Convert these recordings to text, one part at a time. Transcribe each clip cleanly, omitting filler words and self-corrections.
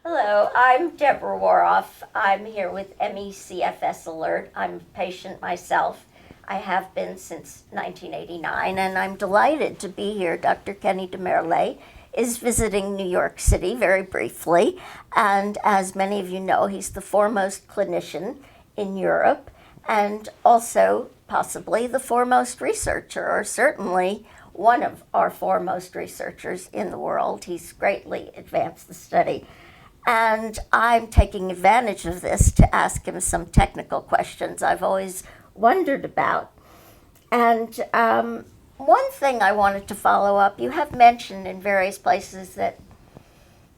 Hello, I'm Deborah Woroff. I'm here with MECFS Alert. I'm a patient myself. I have been since 1989, and I'm delighted to be here. Dr. Kenny de Meirleir is visiting New York City very briefly, and as many of you know, he's the foremost clinician in Europe and also possibly the foremost researcher, or certainly one of our foremost researchers in the world. He's greatly advanced the study. And I'm taking advantage of this to ask him some technical questions I've always wondered about. And one thing I wanted to follow up, you have mentioned in various places that,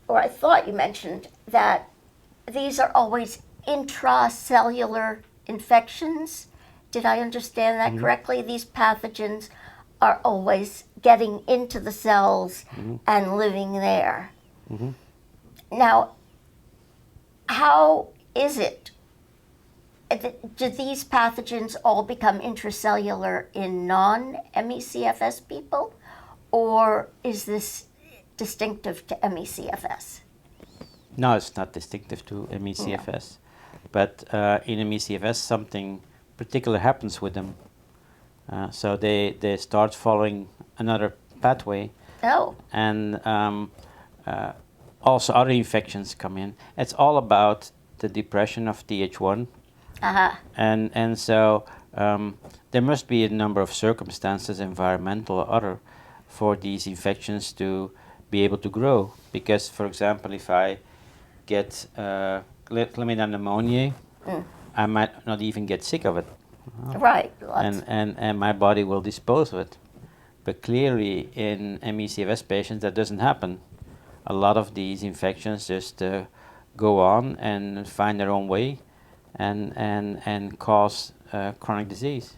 or I thought you mentioned, that these are always intracellular infections. Did I understand that correctly? These pathogens are always getting into the cells and living there. Now, how is it? Do these pathogens all become intracellular in non-MECFS people, or is this distinctive to MECFS? No, it's not distinctive to MECFS, but in MECFS something particular happens with them. So they start following another pathway. Oh. And also other infections come in. It's all about the depression of Th1. And so there must be a number of circumstances, environmental or other, for these infections to be able to grow. Because, for example, if I get chlamydia pneumoniae, I might not even get sick of it. Right. And my body will dispose of it. But clearly in MECFS patients that doesn't happen. A lot of these infections just go on and find their own way and cause chronic disease.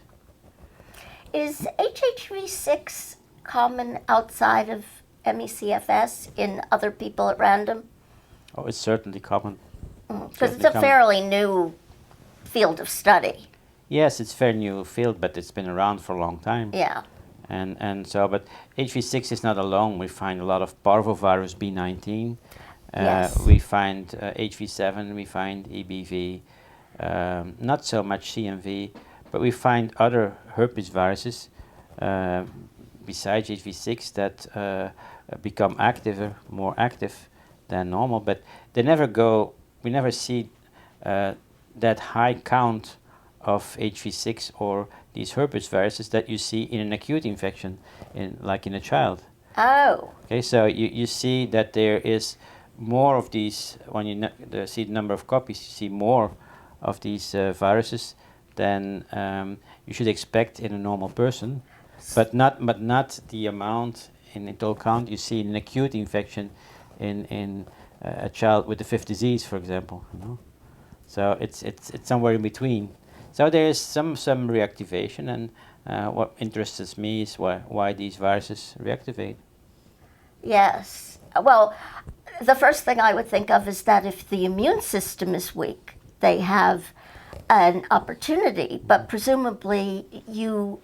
Is HHV6 common outside of MECFS in other people at random? Oh, it's certainly common. Because it's a fairly new field of study. Yes, it's a fairly new field, but it's been around for a long time. Yeah. And so, but HV6 is not alone. We find a lot of parvovirus B19. Yes. We find HV7. We find EBV. Not so much CMV, but we find other herpes viruses besides HV6 that become more active than normal. But they never go. We never see that high count of HV6 or these herpes viruses that you see in an acute infection, like in a child. Oh. Okay, so you see that there is more of these, when you see the number of copies, you see more of these viruses than you should expect in a normal person, but not the amount in total count you see in an acute infection in a child with a fifth disease, for example. So it's somewhere in between. So there is some reactivation, and what interests me is why these viruses reactivate. Yes. Well, the first thing I would think of is that if the immune system is weak, they have an opportunity, but presumably you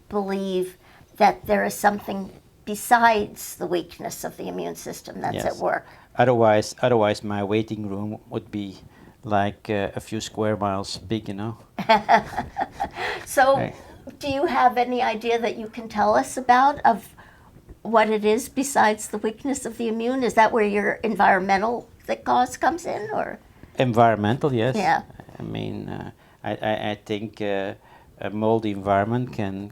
believe that there is something besides the weakness of the immune system that's Yes. at work. Otherwise my waiting room would be like a few square miles big, So, Right. do you have any idea that you can tell us about of what it is besides the weakness of the immune? Is that where your environmental cause comes in, or? Environmental, yes. Yeah. I mean, I think a moldy environment can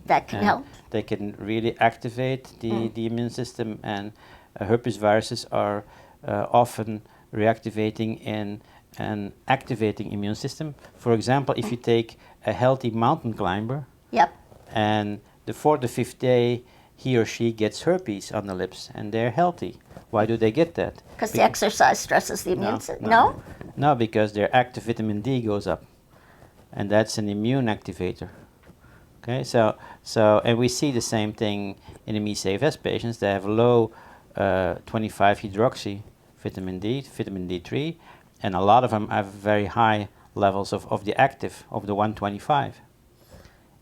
That can help. They can really activate the immune system, and herpes viruses are often reactivating in an activating immune system. For example, if you take a healthy mountain climber, Yep. and the 4th or 5th day he or she gets herpes on the lips and they're healthy. Why do they get that? Because the exercise stresses the immune system. No? No, because their active vitamin D goes up, and that's an immune activator. Okay, so and we see the same thing in the MECFS patients. They have low 25 hydroxy vitamin D3, and a lot of them have very high levels of the active, of the 125.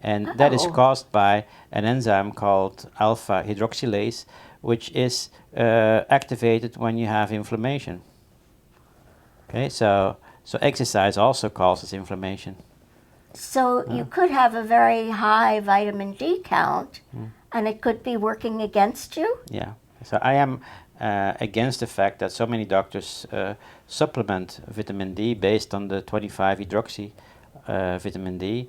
And that is caused by an enzyme called alpha hydroxylase, which is activated when you have inflammation. Okay, so exercise also causes inflammation. So you could have a very high vitamin D count, and it could be working against you? Yeah. So I am against the fact that so many doctors supplement vitamin D based on the 25-hydroxy vitamin D,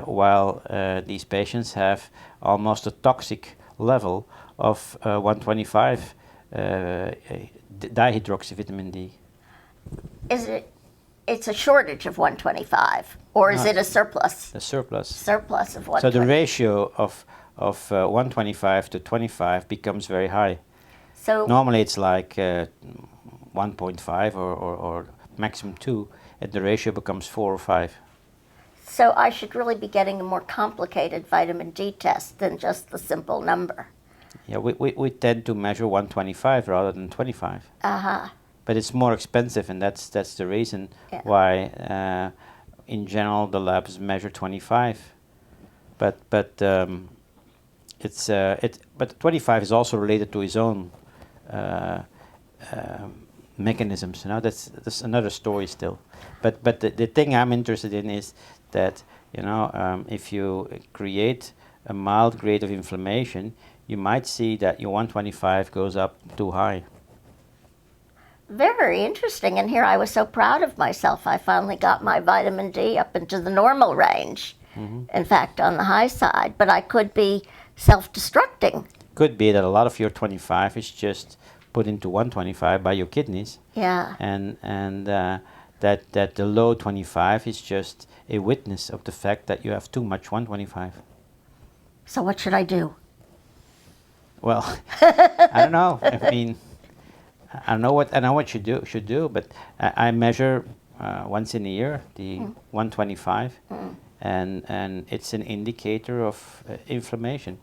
while these patients have almost a toxic level of 125 dihydroxy vitamin D. It's a shortage of 125, or is No, it a surplus? The surplus. Surplus of So 125. the ratio of 125 to 25 becomes very high. So Normally it's like 1.5 or maximum 2, and the ratio becomes 4 or 5. So I should really be getting a more complicated vitamin D test than just the simple number. Yeah, we tend to measure 125 rather than 25. Uh-huh. But it's more expensive, and that's the reason Yeah. why in general the labs measure 25. But but 25 is also related to his own mechanisms. You know, that's another story still. But the thing I'm interested in is that, you know, if you create a mild grade of inflammation, you might see that your 125 goes up too high. Very interesting. And here I was so proud of myself. I finally got my vitamin D up into the normal range. In fact, on the high side. But I could be self-destructing. Could be that a lot of your 25 is just put into 125 by your kidneys, Yeah. and that the low 25 is just a witness of the fact that you have too much 125. So what should I do? Well, I don't know. I mean, I know what you should do, but I measure once in a year the 125, and it's an indicator of inflammation.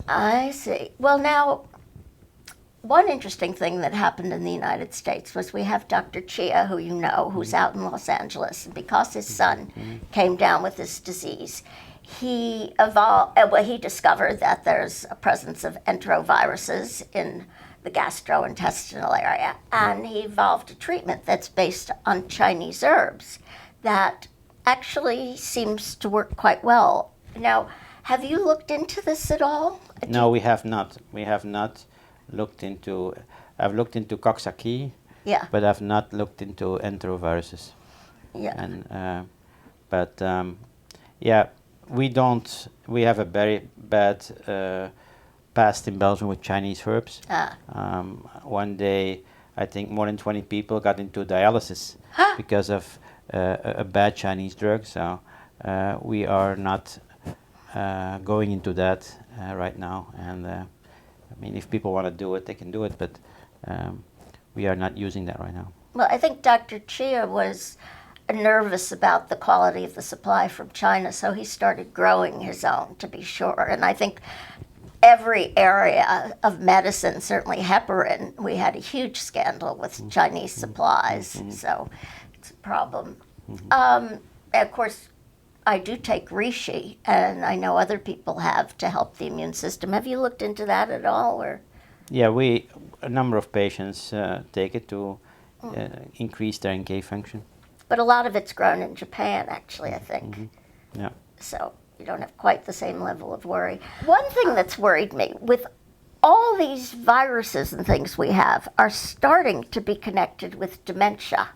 I see. Well, now, one interesting thing that happened in the United States was we have Dr. Chia, who you know, who's out in Los Angeles, and because his son came down with this disease, he discovered that there's a presence of enteroviruses in the gastrointestinal area, and he evolved a treatment that's based on Chinese herbs that actually seems to work quite well. Now, have you looked into this at all? No, we have not. We have not looked into. I've looked into Coxsackie, Yeah, but I've not looked into enteroviruses. yeah. And yeah, we don't. We have a very bad past in Belgium with Chinese herbs. One day, I think more than 20 people got into dialysis because of a bad Chinese drug. So we are not going into that right now. And I mean, if people want to do it, they can do it. But we are not using that right now. Well, I think Dr. Chia was nervous about the quality of the supply from China, so he started growing his own, to be sure. And I think every area of medicine, certainly heparin, we had a huge scandal with Chinese supplies, so it's a problem. Of course, I do take reishi, and I know other people have to help the immune system. Have you looked into that at all, or? Yeah, a number of patients take it to increase their NK function. But a lot of it's grown in Japan, actually, I think. Yeah. So you don't have quite the same level of worry. One thing that's worried me, with all these viruses and things we have, are starting to be connected with dementia,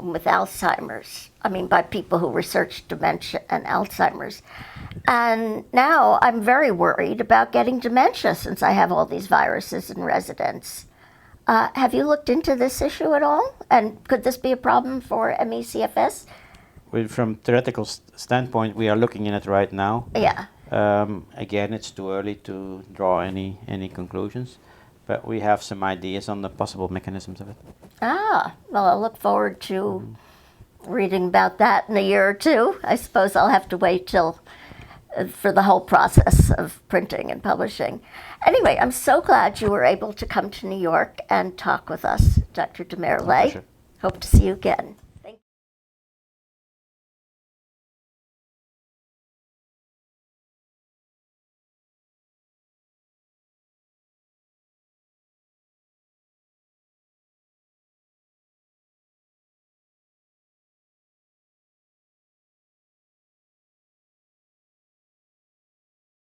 with Alzheimer's. I mean, by people who research dementia and Alzheimer's. And now I'm very worried about getting dementia since I have all these viruses in residence. Have you looked into this issue at all? And could this be a problem for MECFS? Well, from theoretical standpoint, we are looking in it right now. Yeah. Again, it's too early to draw any conclusions, but we have some ideas on the possible mechanisms of it. Well, I'll look forward to reading about that in a year or two. I suppose I'll have to wait till for the whole process of printing and publishing. Anyway, I'm so glad you were able to come to New York and talk with us, Dr. de Meirleir. Pleasure. Hope to see you again.